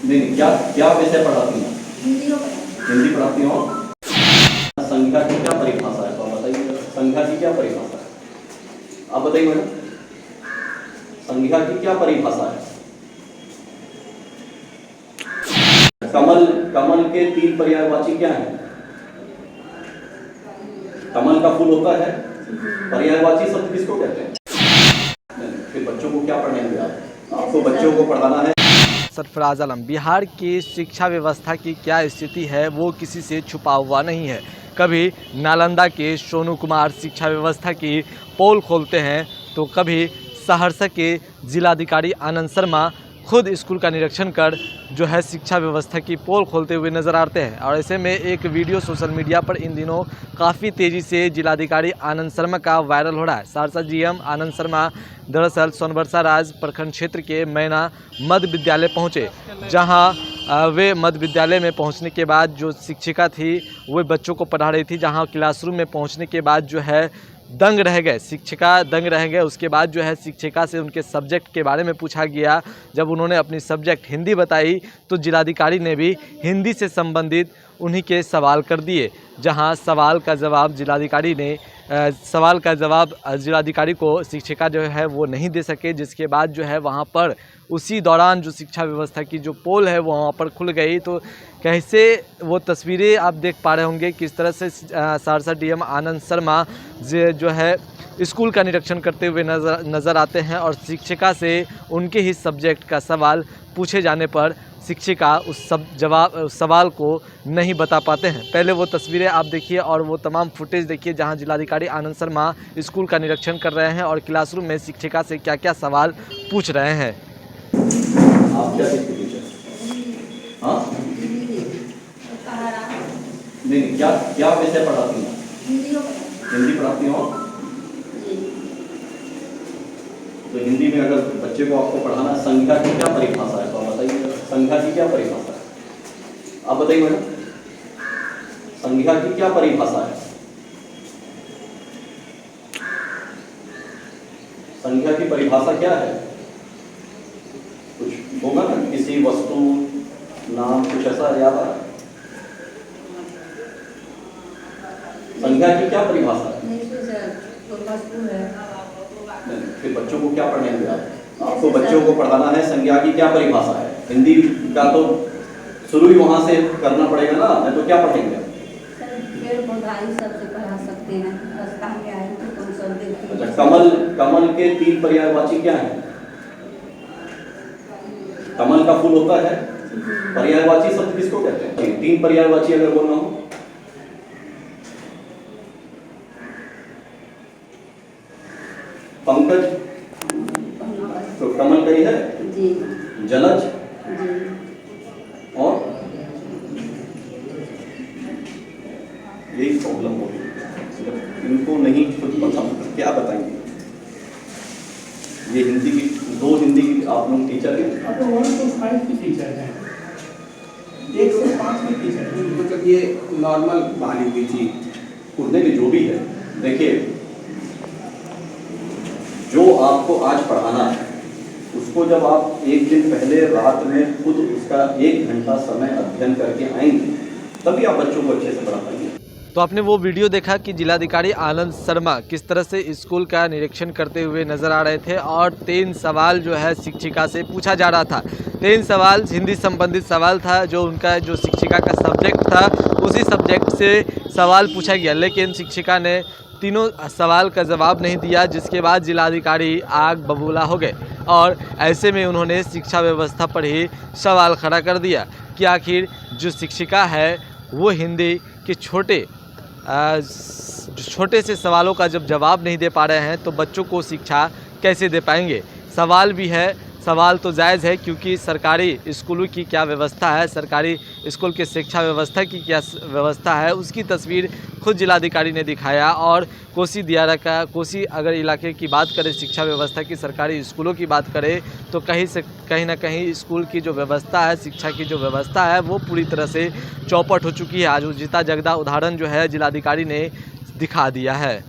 नहीं, क्या क्या विषय पढ़ाती हैं? हिंदी पढ़ाती हो। संख्या की क्या परिभाषा है, तो आप बताइए। संख्या की क्या परिभाषा है, आप बताइए मैडम। संख्या की क्या परिभाषा है? कमल, कमल के 3 पर्यायवाची क्या है? कमल का फूल होता है, पर्यायवाची शब्द किसको कहते हैं? फिर बच्चों को क्या पढ़ाएंगे आप? आपको बच्चों को पढ़ाना है। सरफराज आलम, बिहार की शिक्षा व्यवस्था की क्या स्थिति है वो किसी से छुपा हुआ नहीं है। कभी नालंदा के सोनू कुमार शिक्षा व्यवस्था की पोल खोलते हैं तो कभी सहरसा के जिलाधिकारी आनंद शर्मा खुद स्कूल का निरीक्षण कर जो है शिक्षा व्यवस्था की पोल खोलते हुए नज़र आते हैं। और ऐसे में एक वीडियो सोशल मीडिया पर इन दिनों काफ़ी तेज़ी से जिलाधिकारी आनंद शर्मा का वायरल हो रहा है। सहरसा जीएम आनंद शर्मा दरअसल सोनबरसा राज प्रखंड क्षेत्र के मैना मध्य विद्यालय पहुँचे, जहाँ वे मध्य विद्यालय में पहुँचने के बाद जो शिक्षिका थी वो बच्चों को पढ़ा रही थी, जहाँ क्लासरूम में पहुँचने के बाद जो है दंग रह गए, शिक्षिका दंग रह गए। उसके बाद जो है शिक्षिका से उनके सब्जेक्ट के बारे में पूछा गया। जब उन्होंने अपनी सब्जेक्ट हिंदी बताई तो जिलाधिकारी ने भी हिंदी से संबंधित उन्हीं के सवाल कर दिए, जहां सवाल का जवाब जिलाधिकारी को शिक्षिका जो है वो नहीं दे सके, जिसके बाद जो है वहां पर उसी दौरान जो शिक्षा व्यवस्था की जो पोल है वो वहाँ पर खुल गई। तो कैसे वो तस्वीरें आप देख पा रहे होंगे किस तरह से सहरसा डीएम आनंद शर्मा जो है स्कूल का निरीक्षण करते हुए नज़र आते हैं और शिक्षिका से उनके ही सब्जेक्ट का सवाल पूछे जाने पर शिक्षिका उस सवाल को नहीं बता पाते हैं। पहले वो तस्वीरें आप देखिए और वो तमाम फुटेज देखिए जहां जिलाधिकारी आनंद शर्मा स्कूल का निरीक्षण कर रहे हैं और क्लासरूम में शिक्षिका से क्या क्या सवाल पूछ रहे हैं। आप क्या सीखते टीचर? हाँ, नहीं, क्या क्या विषय पढ़ाती हैं? हिंदी पढ़ाती हो। तो हिंदी में अगर बच्चे को आपको पढ़ाना, संख्या की क्या परिभाषा है, तो आप बताइए। संख्या की क्या परिभाषा है, आप बताइए मैडम। संख्या की क्या परिभाषा है? संख्या की परिभाषा क्या है? कुछ होगा ना, किसी वस्तु नाम कुछ ऐसा याद आ रहा है? संख्या की क्या परिभाषा है? फिर बच्चों को क्या पढ़ाएंगे आप? आपको बच्चों को पढ़ाना है, संज्ञा की क्या परिभाषा है? हिंदी का तो शुरू ही वहां से करना पड़ेगा ना, नहीं तो क्या पढ़ेंगे? अच्छा, कमल, कमल के 3 पर्यायवाची क्या है? कमल का फूल होता है, पर्यायवाची शब्द किसको कहते हैं? 3 पर्यायवाची अगर बोलना हो, पंकज तो कमल का ही है जी। जलज जी। और यही प्रॉब्लम हो रही, इनको नहीं कुछ पता, क्या बताएंगे? ये हिंदी की 2 हिंदी की आप लोग टीचर हैं? अब 1 to 5 की टीचर हैं, 1 से 5 की टीचर हैं। मतलब ये नॉर्मल बहाली हुई थी, उड़ने में जो भी है। देखिए, जो आपको आज पढ़ाना है उसको जब आप एक दिन पहले रात में खुद उसका 1 घंटा समय अध्ययन करके आएंगे तभी आप बच्चों को अच्छे से पढ़ा पाएंगे। तो आपने वो वीडियो देखा कि जिलाधिकारी आनंद शर्मा किस तरह से स्कूल का निरीक्षण करते हुए नजर आ रहे थे और 3 सवाल जो है शिक्षिका से पूछा जा रहा था। 3 सवाल हिंदी संबंधित सवाल था, जो उनका जो शिक्षिका का सब्जेक्ट था उसी सब्जेक्ट से सवाल पूछा गया, लेकिन शिक्षिका ने तीनों सवाल का जवाब नहीं दिया, जिसके बाद जिलाधिकारी आग बबूला हो गए और ऐसे में उन्होंने शिक्षा व्यवस्था पर ही सवाल खड़ा कर दिया कि आखिर जो शिक्षिका है वो हिंदी के छोटे से सवालों का जब जवाब नहीं दे पा रहे हैं तो बच्चों को शिक्षा कैसे दे पाएंगे। सवाल भी है, सवाल तो जायज़ है क्योंकि सरकारी स्कूलों की क्या व्यवस्था है, सरकारी स्कूल के शिक्षा व्यवस्था की क्या व्यवस्था है, उसकी तस्वीर खुद जिलाधिकारी ने दिखाया। और कोसी अगर इलाके की बात करें, शिक्षा व्यवस्था की, सरकारी स्कूलों की बात करें तो कहीं ना कहीं स्कूल की जो व्यवस्था है, शिक्षा की जो व्यवस्था है वो पूरी तरह से चौपट हो चुकी है। आज जीता जगदा उदाहरण जो है जिलाधिकारी ने दिखा दिया है।